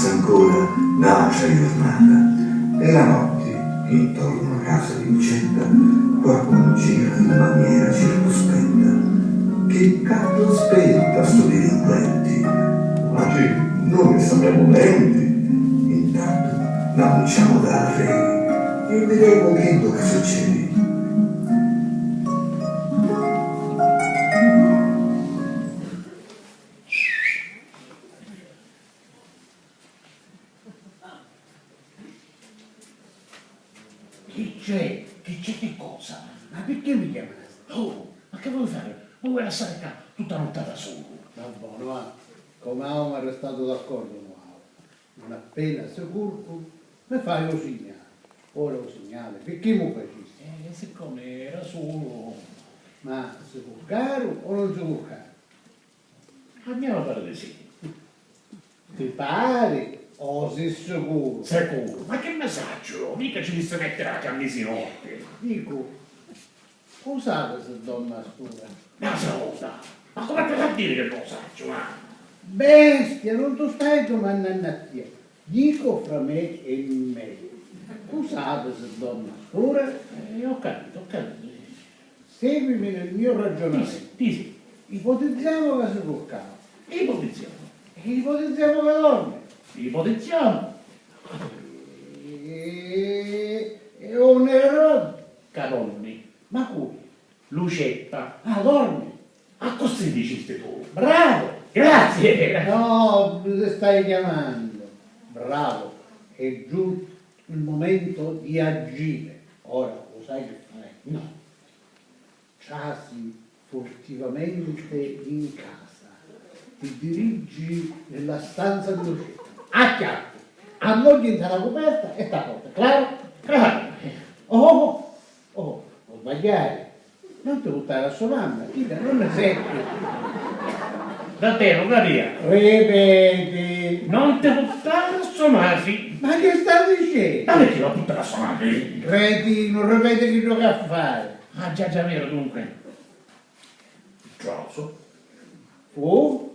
passa ancora un'altra giornata e la notte, intorno a casa di Lucetta, qualcuno gira in maniera circospetta. Che cazzo aspetta sto delinquenti? Ma che noi sappiamo lenti. Intanto annunciamo dal re e vedremo che succede. Che c'è che cosa? Ma perché mi chiamate? Oh, ma che vuoi fare? Non vuoi lasciare qua tutta la notte da solo? Va buono, va. Come avevamo restato d'accordo, non appena sicuro, mi fai lo segnale. Ora lo segnale, perché mi facessi? Siccome era solo... Ma si può caro o non si può caro? Andiamo a fare di sì. Ti pare o sei sicuro? Sicuro? Ma che messaggio? Mica ci disse mettere la camisa in ordine. Dico, usate se donna scura. Ma salta! Ma come te fa dire che non lo saggio, ma? Bestia, non tu stai domandando a te. Dico fra me e me. Usate se donna scura. Ho capito, ho capito. Seguimi nel mio ragionamento. Sì. Ipotizziamo che si può caro. Ipotizziamo. E ipotizziamo che dorme. Ipotizziamo. E un errore. Cadonni. Ma come? Lucetta. Ah, dorme. A cosa dicesti tu? Bravo. Grazie. No, le stai chiamando. Bravo. È giunto il momento di agire. Ora, lo sai che fai? No. Ciasi furtivamente in casa. Ti dirigi nella stanza di Lucetta. A chiappi. Ammogli la coperta e t'apporta. Claro? Oh, non sbagliare. Non ti buttare a sua mamma, figa, non ne senti. Da te, non via. Ripeti. Non ti buttare a somasi. Ma che sta dicendo? Ma perché la buttare a somasi? Cretino, ripeti che gioca a fare. Ah, già, vero, dunque. Troso. Fu.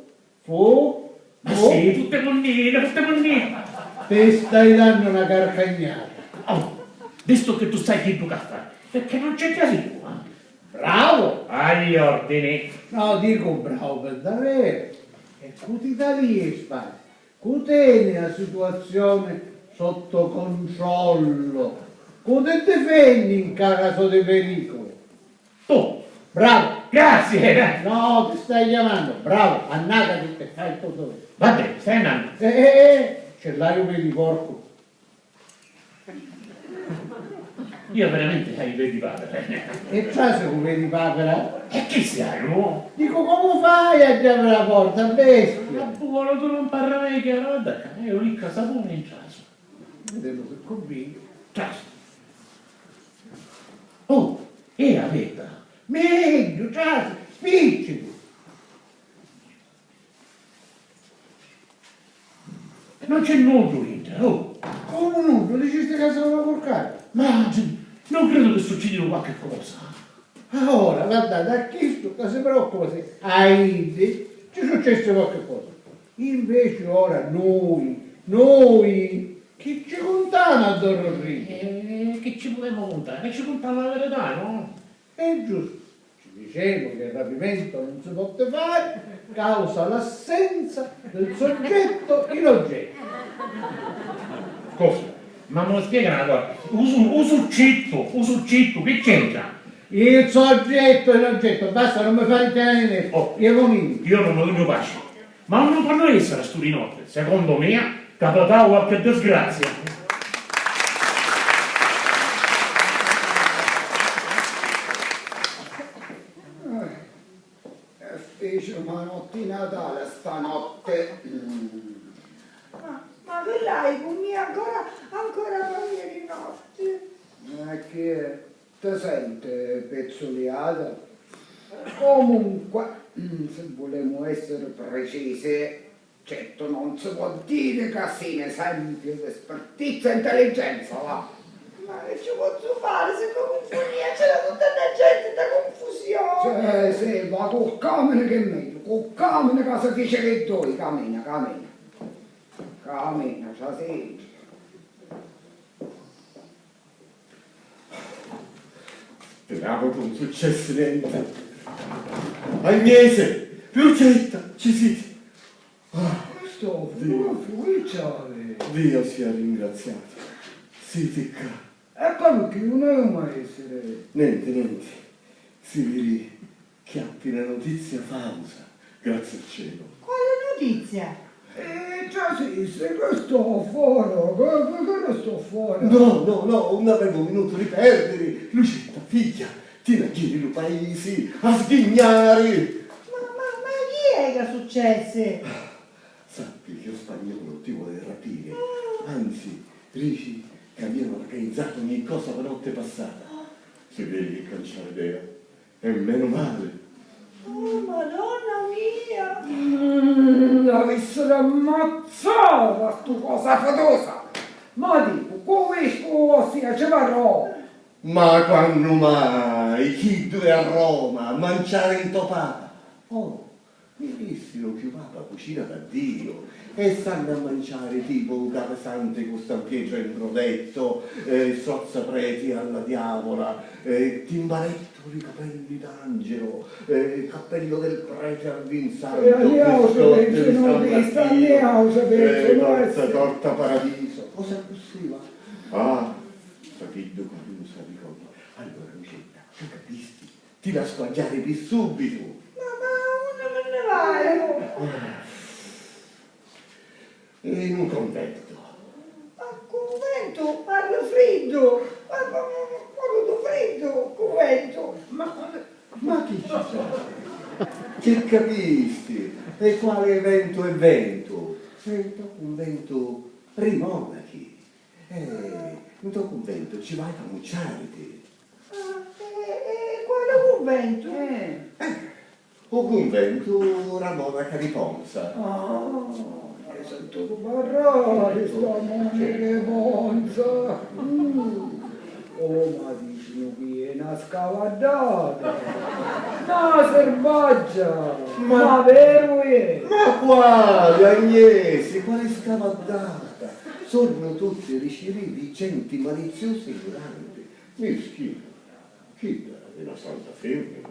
Ma sì, tutte bonnine. Te stai dando una carcagnata. Oh, visto che tu sai che gioca a fare, perché non c'è casi tu, eh? Bravo! Agli ordini. No, dico bravo per davvero. E cuti da lì, spari. Cuteni la situazione sotto controllo. Cute difendi in caso di pericolo. Tu. Bravo! Grazie. No, ti stai chiamando. Bravo, annata che te fai il tuo dovere. Va bene, stai andando. Ce l'hai per il porco. Io veramente hai vedi padre. E c'è se come vedi papera? E chi sei, no? Dico, come fai a chiamare la porta, Ma bestia? buono, tu non parli mai che roba, io ricca sapone in caso. Vedevo se convinto. Caso. Oh, e la vetta. Meglio, già, spiccico. Non c'è nulla dentro, oh. Come non? Lo diceste che se lo porcare? Ma non credo che succeda qualche cosa. Ora, guardate, a chi sto, si preoccupa se a Ide ci successe qualche cosa. Invece ora noi, che ci contiamo a dormire? Che ci potremmo contare? Che ci contiamo la verità, no? È giusto. Ci dicevo che il rapimento non si può fare causa l'assenza del soggetto in oggetto. Cosa? Ma me lo spiega una cosa. Uso il citto, che c'entra? Il soggetto in oggetto, basta, non mi fare il piano. Oh. Io comincio. Io non voglio pace. Ma non può essere sto di notte. Secondo me, capita qualche disgrazia. Fece una notte di Natale stanotte. Ma che l'hai con me ancora ieri notte? Ma che ti sente pezzuliata? Comunque, se vogliamo essere precisi, certo non si può dire che sia un esempio di espertizia e intelligenza, va? Ma che ci posso fare se comunque c'era tutta la gente da confusione? Sì, ma col camine che è meglio, col camine che si dice che doi, cammina. Cammina, già senti. Speravo con successo niente. Agnese, Lucetta, ci siete. Sto ufficiale. Dio sia ringraziato. Siete qua. E perché non è un essere? Niente. Si vedi che appena notizia falsa. Grazie al cielo. Quale notizia? Già sì, se questo fuori, che sto fuori? No, non avevo un minuto di perdere. Lucetta, figlia, ti la giri lo paesi a sghignare. Ma chi è che è successo? Sappi che lo spagnolo ti vuole rapire. Anzi, dici che abbiamo organizzato ogni cosa la notte passata. Se vedi che canciare idea. E meno male. Oh, Madonna mia! L'avessero ammazzata, stu cosa fatosa! Ma dico, come si faceva? Ma quando mai? Chi due a Roma a mangiare in topata? Oh, mi dissero che Papa cucina da Dio e stanno a mangiare tipo un capesante con San Pietro in prodetto, sozza preti alla diavola, timbaletto di capelli d'angelo, cappello del prete al vinsanto, forza torta paradiso. Cosa possiva? Ah, figlio quando non sa di cosa. Allora, Lucetta, tu capisti? Ti la squaggiare di subito. Ma uno me ne vai! In un convento. Ma convento? Parlo freddo! Parlo freddo! Convento! Ma chi ci sa? Che capisti? E quale evento è vento? Un vento rimonachi. In tuo convento ci vai a mucciarti. Quale convento? Un convento una monaca di Ponza. Hai sentito parlare, sta moglie Ponza. Oh, ma dicono che è una scavallata, una selvaggia, ma vero è? Ma quale, Agnesi, quale scavallata? Sono tutti riceviti genti maliziosi e ignoranti. Mischino, chi è una santa femmina?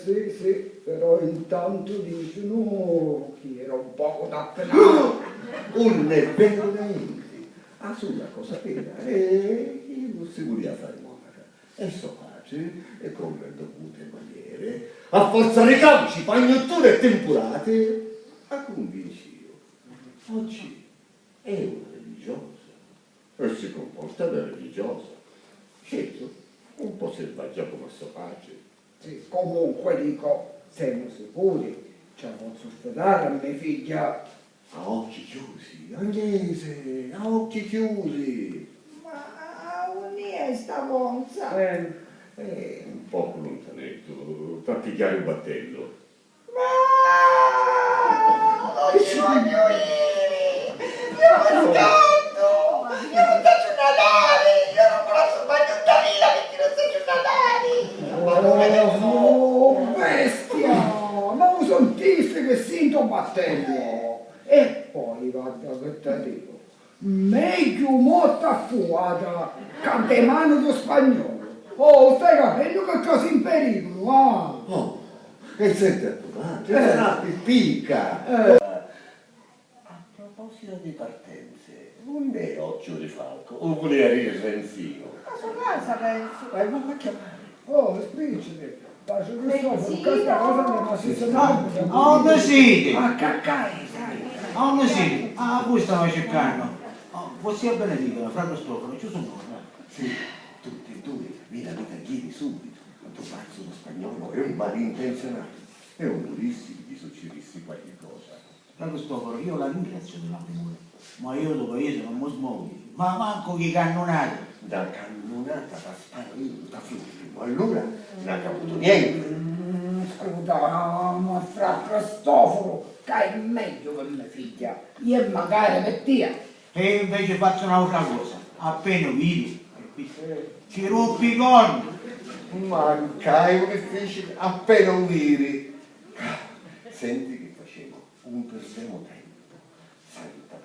Sì, però intanto dicono che era un poco dappertutto. Un vero niente. Ah, sulla cosa vera, e non si voleva fare monaca. E so pace, e con le dovute maniere, a forza di calci, pagnotture e tempurate, a convincio. Oggi è una religiosa e si comporta da religiosa. Certo, un po' selvaggia come so pace. Sì, comunque dico, siamo sicuri, ce la posso sfidare a mia figlia. A occhi chiusi, Agnese, a occhi chiusi. Ma un'è sta Ponza? Un po' lontanetto, fa pigliare un battello. Ma non ci voglio ire! Io mi scatto! Io non faccio Natale! Io non posso fare 80.000 perché non faccio Natale! Oh, bestia! Ma lo sentiste che sento battello? E poi, guarda che te dico, meglio morta fuata che di mano do spagnolo. Oh, stai capendo che cosa in pericolo, ah? Oh, e senti a tua madre, sarà pippica. A proposito di partenze, non è occhio di falco, o voleva dire Renzino. Ma sono casa penso! Ma a chiamare. Oh, spiccioli, faccio Cristoforo, questa cosa non ha sistemato. Dove siete? A caccare, sai? Dove siete? Ah, voi stavo cercando. Voi sia benedito, fra Cristoforo, ci sono. Sì, tutti e due, vi la taglieri subito. Tu pazzo lo spagnolo è un malintenzionato. E un volessi gli succedessi qualche cosa. Fra Cristoforo, io la ringrazio della premura, ma io dopo io non mi smuovo. Ma manco che cannonate. Da cannonata da sparare da flusso, allora non ha caputo niente. Scusa, ma fra Cristoforo, che è meglio per mia figlia, io magari per te. E invece faccio un'altra cosa, appena vidi, ci rompi i corni. Manca, è difficile, appena udiri. Senti che facevo, un perdemo tempo.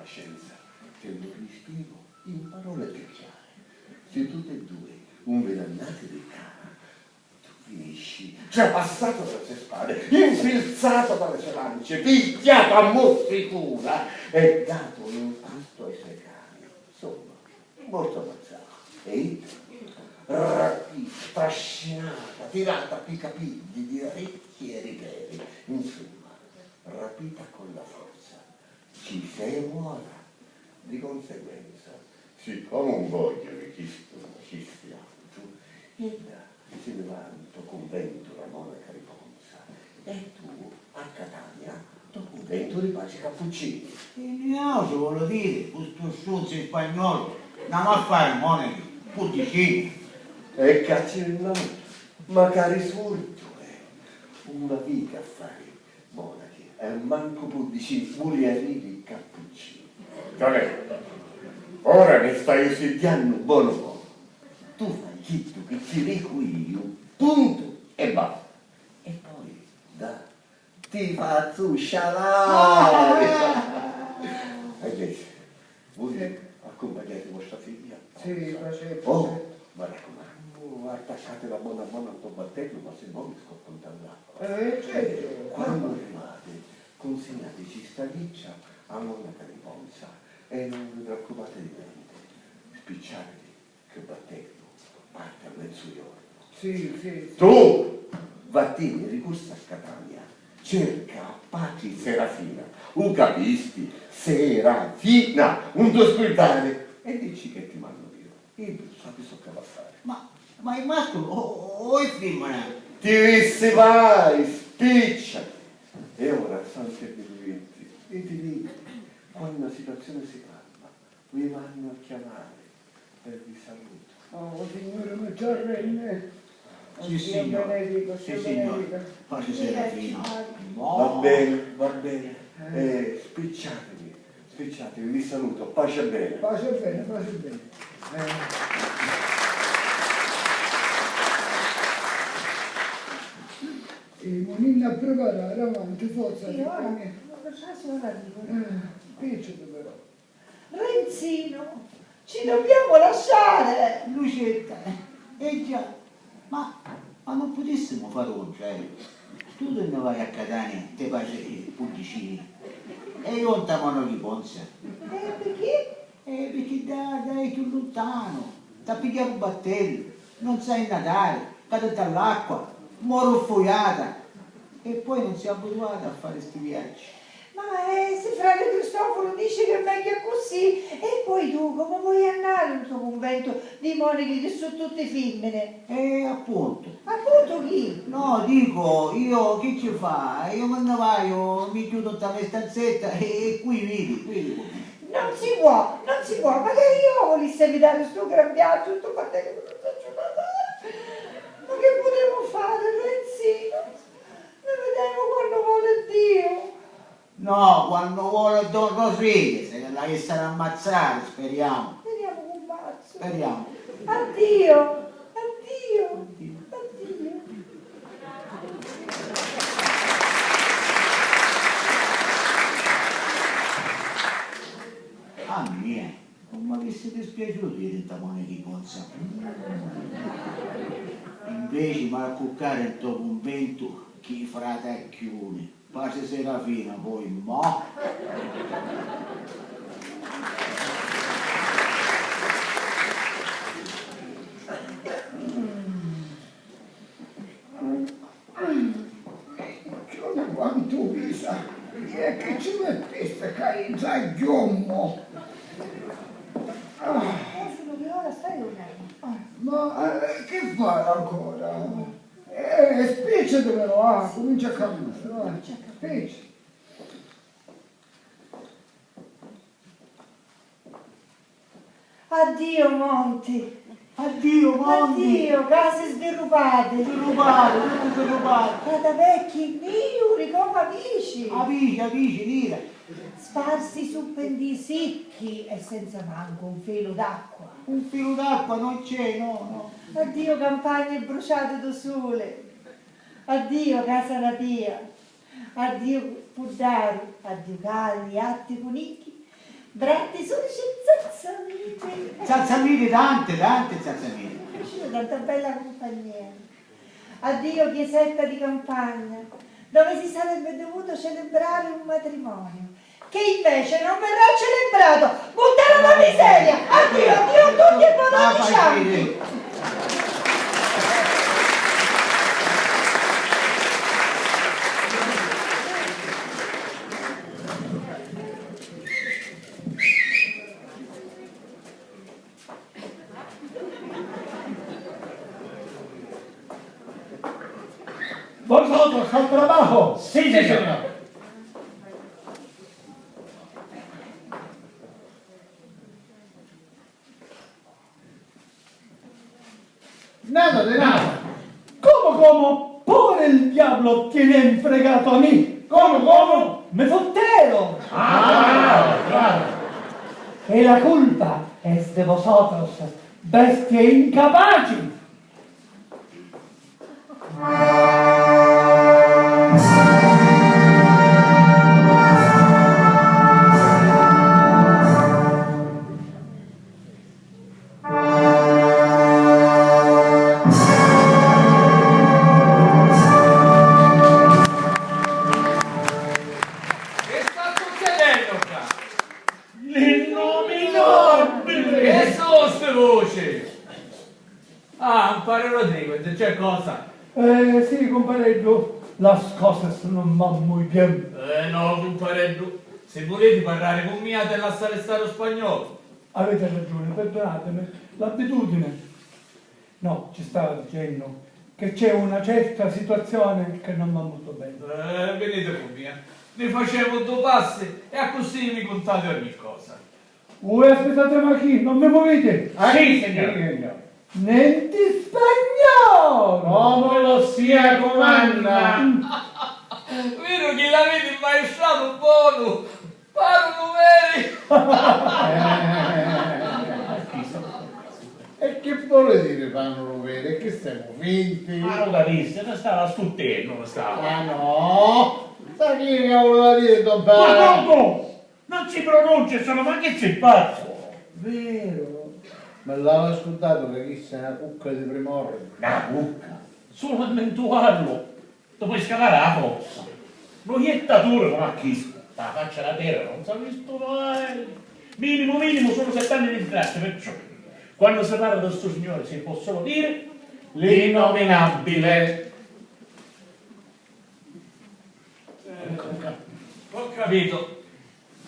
scienza del respiro in parole più chiare. Se tutte e due un venannate di cara, tu finisci trapassato dalle sue spalle, infilzato dalle sue lance, picchiato a mostritura e dato in pasto ai suoi cani. Insomma, molto ammazzato. E rapita, trascinata, tirata a picapigli di orecchie e riperi, insomma, rapita con la forza. Ci sei muora. Di conseguenza, siccome non voglio che ci stia giù, ella si levanta convento la monaca riponza e tu a Catania tu convento di pace cappuccini. E no, ci voglio dire, questo stronzo in spagnolo, andiamo a fare monaci, puticini. E cacci il nome, magari surto, una vita a fare monaci, e manco puticini, mulieri cappuccini. Vabbè, ora che stai studiando buono, tu fai chitto che ti dico io, punto e basta. E poi, da, ti faccio scialare. Adesso, voi accompagnate vostra figlia? Sì, faccio. Oh, ma raccomando, attaccate la buona al tuo battello, ma se no mi scoppano dall'acqua. Certo. Quando arrivate, consegnateci sta liccia a monaca di Ponza e non vi preoccupate di niente. Spicciatevi che battello parte a mezzogiorno. Sì. Tu, vattene, ricorsa a Catania, cerca Paci Serafina, un capisti, Serafina, un tuo squiltare, e dici che ti mando io. Io so che va a fare. Ma il mascolo o il femmina? Ti vai, spicciati. E ora, santi e benedetti, e ti dico, quando la situazione si calma, vi vanno a chiamare per vi saluto. Oh, signore Maggiorenne. Sì, signore. Benedico, Sì, Dio signore. benedica. Pace Serafina. Va bene. Spicciatevi, vi saluto, pace bene. Pace bene. E monina a preparare avanti, forza. Sì, ora, ora dico. Piccolo però. Renzino, ci dobbiamo lasciare. Lucetta, già, ma non potessimo fare un concerto. Tu te ne vai a Catania, te fai puticini, e io non ti mano di Ponza. Perché? Perché dai più lontano, ti pigliare un battello, non sai nadare, cade dall'acqua, muoro fogliata, e poi non si è abituata a fare questi viaggi. Ma se frate Cristoforo dice che è meglio così, e poi tu come vuoi andare in tuo convento di monache che sono tutte femmine? Appunto. Appunto chi? No, dico, io che ci fa? Io me ne vai, mi chiudo in mia stanzetta e qui vedi. Non si può, magari io volessi evitare sto gran viaggio, sto battello che non faccio nada. Ma che potremmo fare, Renzino? Ne vedremo quando vuole Dio. No, quando vuole Don Rodriguez, se la che sarà ammazzare, speriamo. Speriamo con mazzo. Speriamo. Addio. Ah mia, non mi avesse dispiaciuto di tentamone di Ponza. Invece mi a cuccare in tuo convento chi fratacchioni. Pace Serafina, poi mo. Quanto pisa? E che ci metteste che già ghiommo? Sono che ora stai dormendo. Ma che fai ancora? Spicciati però, comincia a camminare, spicciati. Addio Monti. Addio, Addio, case sderubate. Derubate. Cada vecchi miuri come amici. Amici, lira. Sparsi su pendii secchi e senza manco un filo d'acqua. Un filo d'acqua non c'è, no. Addio campagne bruciate da sole. Addio casa natia. Addio puddari. Addio cani, atti, cunicchi. Bratti sono zazzamini. Zazzamini, tante zazzamini. Tanta bella compagnia. Addio chiesetta di campagna, dove si sarebbe dovuto celebrare un matrimonio, che invece non verrà celebrato. Buttare la miseria! Addio, addio a tutti e buoni cianti! Vosotros al trabajo. Sí, señor. Nada de nada. ¿Cómo? Por el diablo tienen fregado a mí. ¿Cómo? Me fottero. Claro. Y la culpa es de vosotros, bestie incapaci. C'è cosa? Sì, compareggio, las cosas non van muy bien. No, compareggio, se volete parlare con mia della stato spagnolo. Avete ragione, perdonatemi, l'abitudine. No, ci stava dicendo che c'è una certa situazione che non va molto bene. Venite con mia, ne facevo due passi e a così mi contate ogni cosa. Voi aspettatemi qui, non mi muovete. Sì, signore. Nenti spagnolo! Come lo sia comanda! Vero che l'avete maestраto buono! Parlano veri! E che vuole dire fanno vere? Che siamo finti? Ma non capisse, non stava a stuttello, non stava. Ma no! Sa chi voleva dire Don Ma Paolo? no! Non si pronuncia, sono ma che sei pazzo? Vero? Me l'aveva ascoltato che chi sei una cucca di primordio. Una cucca? Solo a mentuarlo, dopo scavare la fossa. Proiettatura come a chi? La faccia da terra, non si è visto mai. Minimo, sono 7 anni di disgrazia, perciò. Quando si parla di questo signore si può solo dire l'innominabile. Ho capito.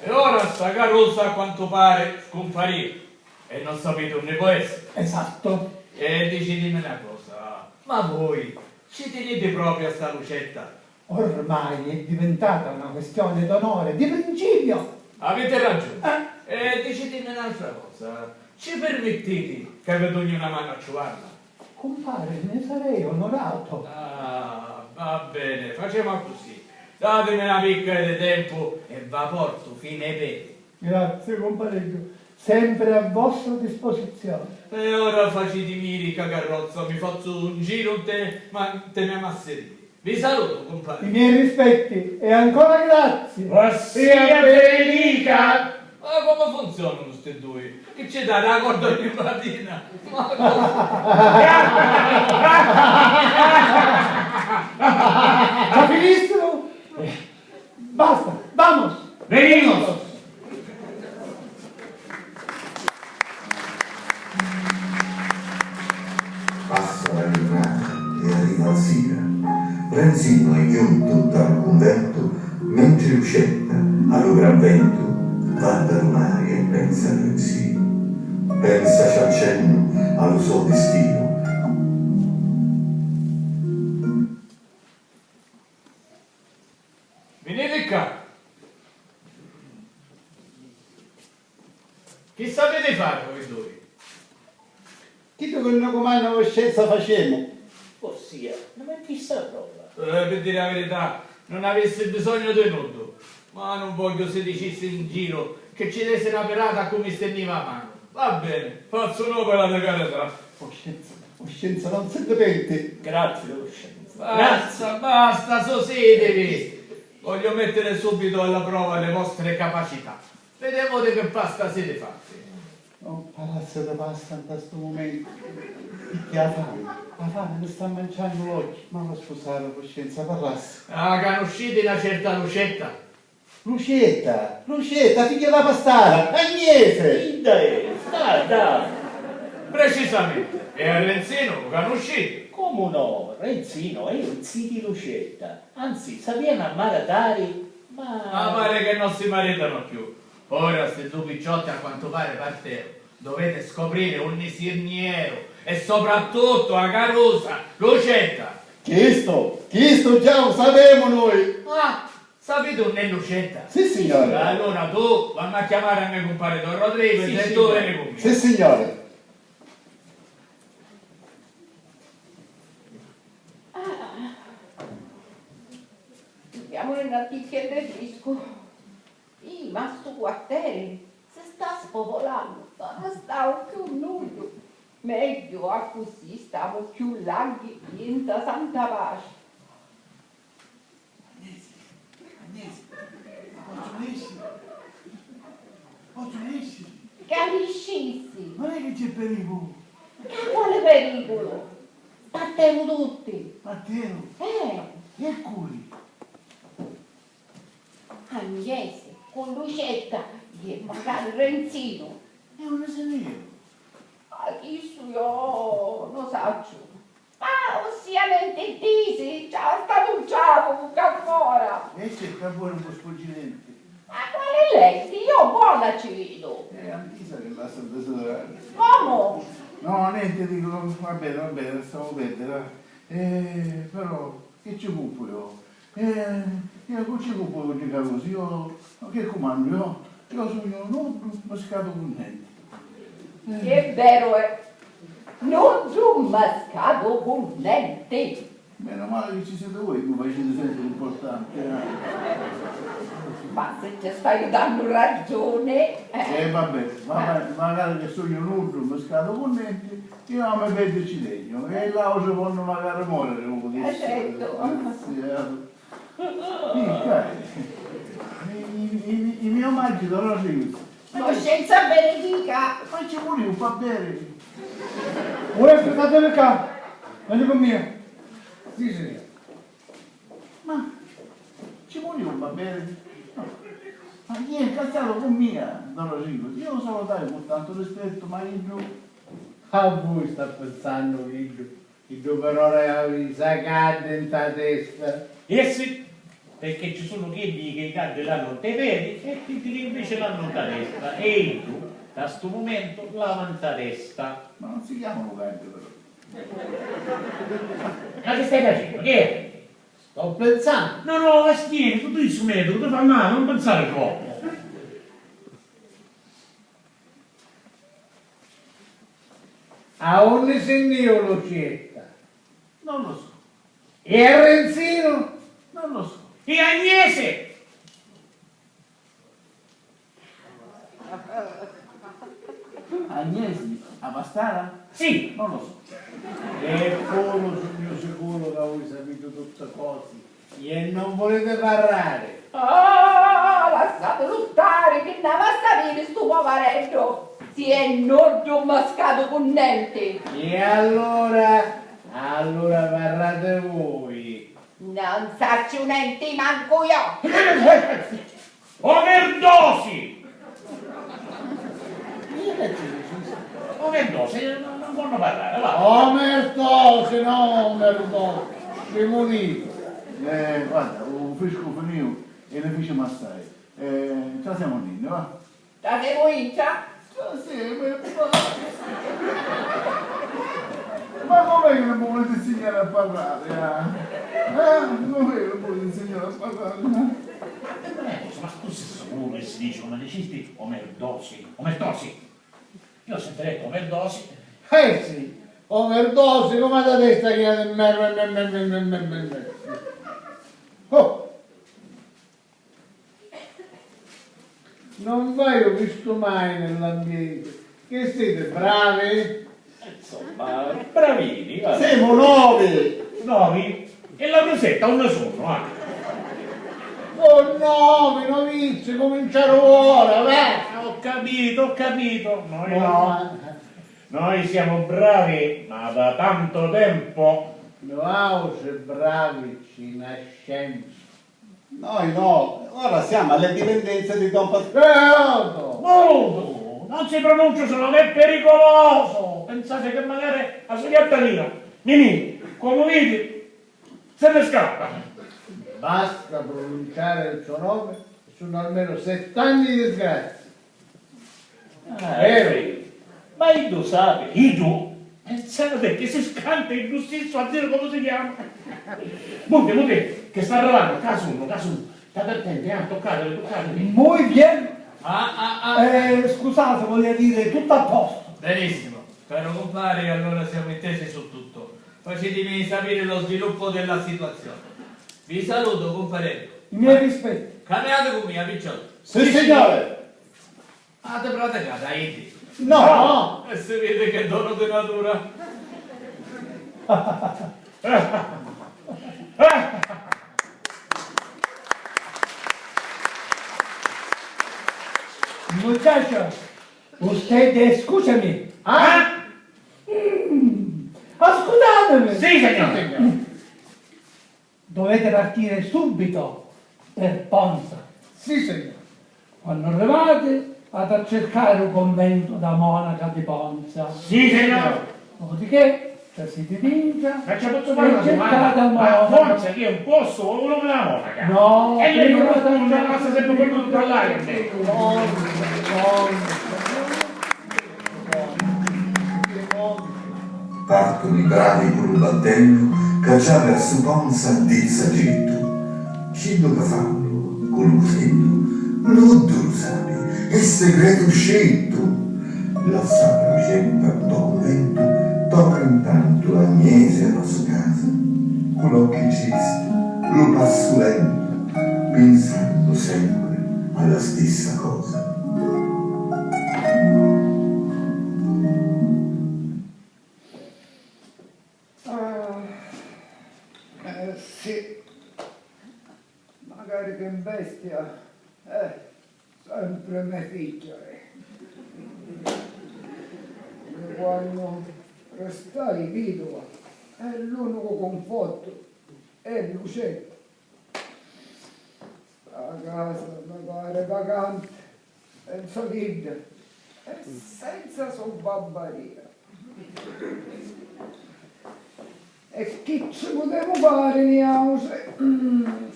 E ora sta carrozza a quanto pare scomparì. E non sapete dove può essere. Esatto. E decidimi una cosa. Ma voi ci tenete proprio a sta lucetta? Ormai è diventata una questione d'onore, di principio. Avete ragione. E decidimi un'altra cosa. Ci permettete che vi doni una mano a ciuvarla? Compare, ne sarei onorato. Ah, va bene, facciamo così. Datemi una piccola di tempo e va porto fine peli. Grazie, compareggio. Sempre a vostra disposizione. E ora facete mirica carrozza, mi faccio un giro ma te ne masserite. Vi saluto, I compare. miei rispetti e ancora grazie. Sia benedica! Ma come funzionano questi due? Che ci dà la corda di mattina? Ma ¿Ya finito? Basta, vamos. Venimos! Passa la giornata e arriva la sera. Renzino è giunto dal convento, mentre Lucetta, allo gran vento, va dal mare e pensa a Renzino. Pensa c'è accenno allo suo destino. venite qua. Che sapete fare voi due? Tito che noi comanda coscienza facemo. Ossia, non è chissà prova. Per dire la verità, non avesse bisogno di nudo. Ma non voglio se dicessi in giro che ci desse una perata come stendeva a mano. Va bene, faccio un'opera di carità. Coscienza non si dipende. Grazie, Lucetta. Basta, sosedevi. Voglio mettere subito alla prova le vostre capacità. Vediamo di che pasta siete fatti. Un palazzo di pasta in questo momento. Che la fame mi sta mangiando l'occhio. Ma lo scusate, la coscienza, parlasse. Ah, conoscete una certa Lucetta? Lucetta, figlia della pastara, Agnese! Dai. Precisamente. E a Renzino lo conoscete? Come no? Renzino è un di Lucetta. Anzi, sappiamo ammaratari, Ah, ma... pare che non si maritano più. Ora, questi due picciotti a quanto pare partero. Dovete scoprire un insiemiero e soprattutto a Carusa, Lucetta. Questo già lo sapevamo noi! Ah, sapete un è Lucetta? Sì, signore! Allora tu vanno a chiamare a me compare Don Rodrigo Sì, e tu signore. vieni con me. Sì, signore! Abbiamo le notizie del disco. Ma sto quartiere si sta spopolando, non sta più nulla. Meglio a così stiamo più larghi in santa pace. Agnese, posso esci? Capiscissi, Non è che c'è pericolo, quale pericolo? Battevo tutti. Matteo, e curi? Agnese, con Lucetta, e magari Renzino. È un nero. Adesso io non saggio. Ma ossiamente disi, già stato un giacomo che ancora. E c'è che buono un po' sfuggimento. Ma quale lei? Io buona ci vedo. Anch'io che la sto tesoro. Come? No, niente, dico, va bene, stavo perdere. Però, che ci occupo io? Io che ci occupo di cose? Io, che comando io? Io sono non mascato con niente. Che vero è. Non tu mascato con niente. Meno male che ci siete voi, mi facete sempre l'importante. Ma se ti stai dando ragione. Vabbè, magari che sono nudo, mascato con niente, io non mi perderci degno. E là si possono magari morire, come Certo. I miei omaggi dovrò seguire. Coscienza benedica. Ma ci vuole un fa bene. Ora aspettate qua, vieni con me. Sì, signore. Ma ci vuole un va bene. No. Ma chi è incazzato con mia, Don Rosico? Io lo salutai con tanto rispetto, ma io... A voi sta pensando, figlio, che tu per ora avevi sacate in ta testa. Eh sì, perché ci sono quelli che i cadi l'hanno te vedi e quelli che invece l'hanno da destra. E tu, da sto momento, lavano ta testa. Ma non si chiamano carte però. Ma che stai facendo? Che è? Sto pensando. No, astieni, tutto il suo metodo, ti fa male, non pensare troppo. A un signor Lucetta. Non lo so, E a Renzino? non lo so. E Agnese! Agnesi, a Pastara? Sì, Non lo so. E pure sul mio sicuro che voi sapete tutte cose. E non volete parlare. Ah, lasciate lottare, che ne va a sapere sto poveretto. Si è nordo mascato con niente. E allora parlate voi. Non saccio niente, manco io. overdosi! Overdosi, non possono parlare, va. Omertosi, no, omertosi. Scimunito. Guarda, un fresco finito e ne facciamo assai. Ci siamo lì, va? Da se vuoi, già. Ma com'è che non mi volete insegnare a parlare? Com'è che non volete insegnare a parlare? Ma tu sei sicuro che si dice come dicisti omerdosi? Omerdosi? Io ho sempre detto omerdosi. Sì, overdosi, come da testa che ha del merda. Oh! Non vai ho visto mai nell'ambiente. Che siete bravi? Insomma, bravini, va. Siamo nuovi! Nuovi? E la rosetta una sono, ah. Oh no, mi novizi, cominciare ora, vai! Ho capito. No, Noi siamo bravi, ma da tanto tempo. no, bravici, nascenza. Noi no, ora siamo alle dipendenze di Don Pasquale. Muto! Non si pronuncia, solo che è pericoloso. Pensate che magari a Sogliattanina, Nini, come vedi, se ne scappa. Basta pronunciare il suo nome, sono almeno 7 anni di disgrazia. Vero? Ma Idu sape? Idu? Pensate che si scanta il giustizio a dire come si chiama? Monte, che sta arrivando, casuno. State attenti, toccate. Muy bien. Ah. Scusate, voglio dire tutto a posto. Benissimo. Caro compare, allora siamo intesi su tutto. Facetemi sapere lo sviluppo della situazione. Vi saluto, compare. I miei rispetti. Camminate con me, picciotto. Sì, signore. Ah, te praticate, Indi. No! E si vede che dono di natura. Muchacho, usted, scusami. Ascoltatemi. Sì, signore. Dovete partire subito per Ponza. Sì, signore. Quando arrivate, vado a cercare un convento da monaca di Ponza. Sì, signore. Dopodiché, se si dipinge, Ma ci posso e fare cercate il ma monaco. forza che è un posto o uno me la monaca? No, E lei non prima risponde, da- passa sempre per tutto all'aria. Partono i bravi col battello, cacciare a Suponza di sagitto. Ci dove fanno, con l'usetto, non lo sapi, è segreto scelto. La sabbia ceppa dopo vento, tocca intanto Agnese alla sua casa. Con occhi tristi, lo passo lento, pensando sempre alla stessa cosa. Sì, magari che bestia, sempre me figlia. Quando restai vivo, l'unico conforto è Lucetta. La casa mi pare vacante, senza vita e senza sobbarbaria. E che ci potevo fare, niause?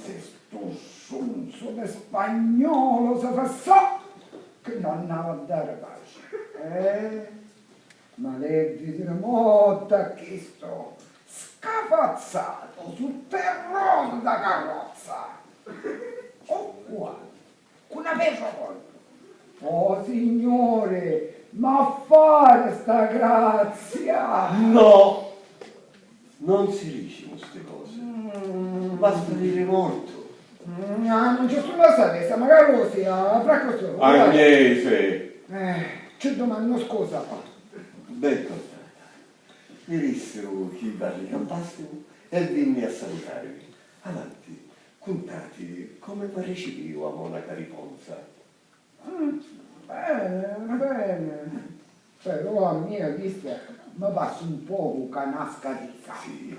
Se sto sonzo di spagnolo si fa so che non andava a dare pace. Ma leggi di remota che sto scafazzato sul terrone da carrozza. Oh qua, una persona. Oh signore, ma fare sta grazia. No, non si dicono queste cose. Basta dire morto. Non c'è sulla salvezza, magari lo sia, fra questo. Agnese. Ci domando scusa. Ben contata. Mi dissero che i barri campassero e venni a salutarvi. Avanti, contati come mi recepivo a monaca di Ponza. Bene. Però a mia vista mi passa un po' canasca di Sì.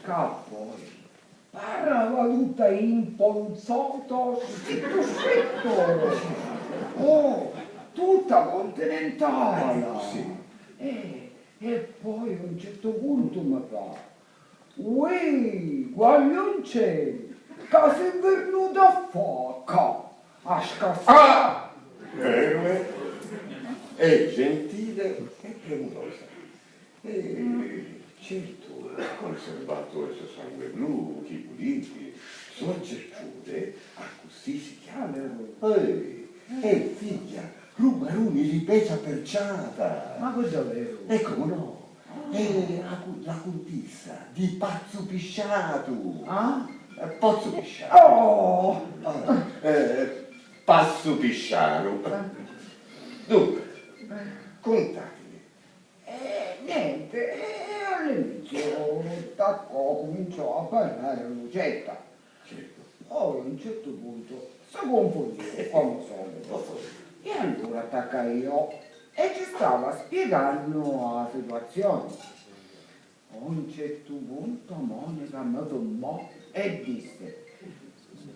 poi parlava tutta imponzoto, scritto. Oh, tutta continentale. Sì. E poi a un certo punto mi fa, uè, guaglionce, che sei venuto a fare? A scassare. Vero? È gentile e premurosa. E certo, ha conservato il suo sangue blu, chi puliti, sua cerciude, a così si chiamano. E figlia, Rubaruni li pesa perciata. Ma cosa vero? E come no? È la contessa di Pazzo Pisciato. Ah? Pozzo Pisciato. Oh! Passo Pisciano. Dunque, contatemi. Niente, all'inizio cominciò a parlare Lucetta. Certo. Poi a un certo punto si confondeva come solito. E allora attaccai io e ci stava spiegando la situazione. A un certo punto Monica mi fermò e disse: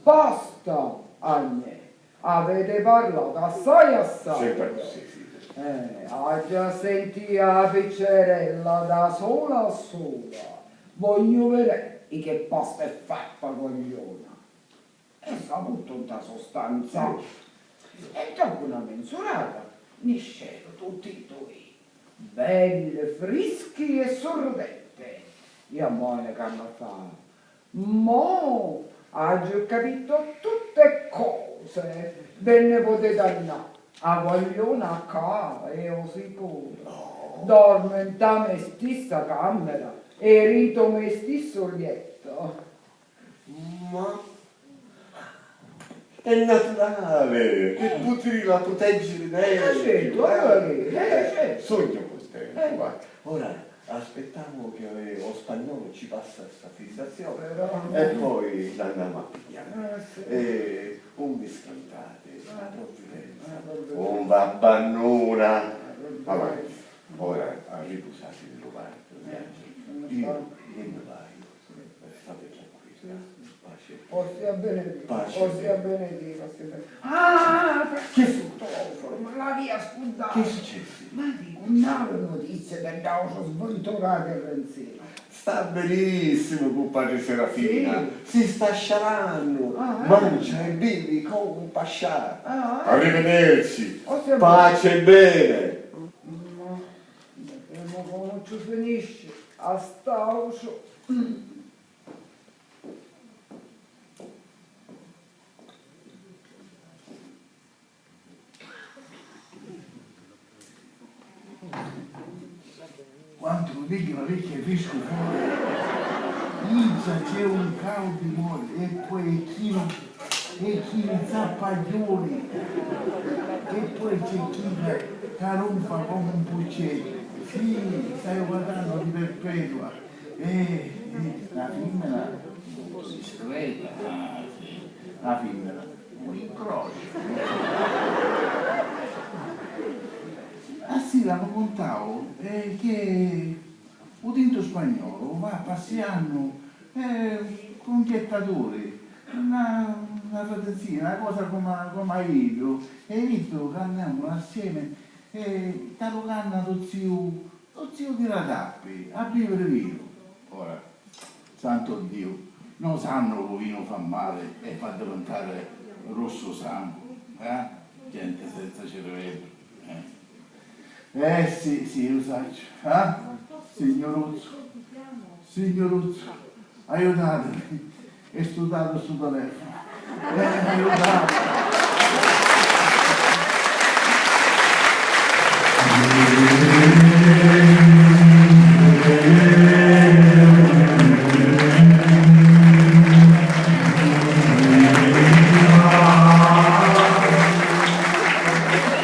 basta, Agne, avete parlato assai. Sempre così, sì. Ha già sentito la piccerella da sola a sola. Voglio vedere che posto è fatta cogliona. E saputo tutta sostanza. E dopo una mensurata ne scero tutti e due, belle, frischi e sorridente. Io a Monica mi fa: mo ha già capito tutte cose, ve ne potete andare. A cogliona a casa, io sicuro. Dormo in ta me stessa camera e rito me stesso letto. Ma è naturale che tu tiri la proteggere lei. Certo. Sogno questo. Guarda, ora aspettiamo che lo spagnolo ci passa questa fissazione e poi l'andiamo a pigliare. E un biscottate, una provvidenza, un babbannuna. Avanti, ora a riposare il lupardo. Io mi vai, state tranquilla. Ossia benedire, Pace. ossia benedire, ossia benedire. Ah, che sottofono, la via scudata. Che è successo? Ma dico, una notizia che andavo sventurata e renzina. Sta benissimo con padre Serafina, si sta scialando, Ah, mangia e bevi come un pascià. Ah, Arrivederci, ossia pace e bene. ma vediamo come ci finisce, a stauso. Quando mi vedi la vecchia fresco fuori, Lisa c'è un calo di mole e poi chi zappaglioni e poi c'è chi carumpa come un puccetto. Sì, stai guardando di perpetua. La femmina discreta, sì. La femmina un incrocio. Ah sì, l'avevo contato, che un dito spagnolo va passeando con un jettatore, una fratellina, una cosa come io, e visto che andiamo assieme e talogando lo zio di Radappi a vivere vivo. Ora, santo Dio, non sanno che vino fa male e fa diventare rosso sangue, gente senza cervello. Sì, lo sai. Signoruzzo, aiutatemi, è studiato sul telefono. Aiutatemi.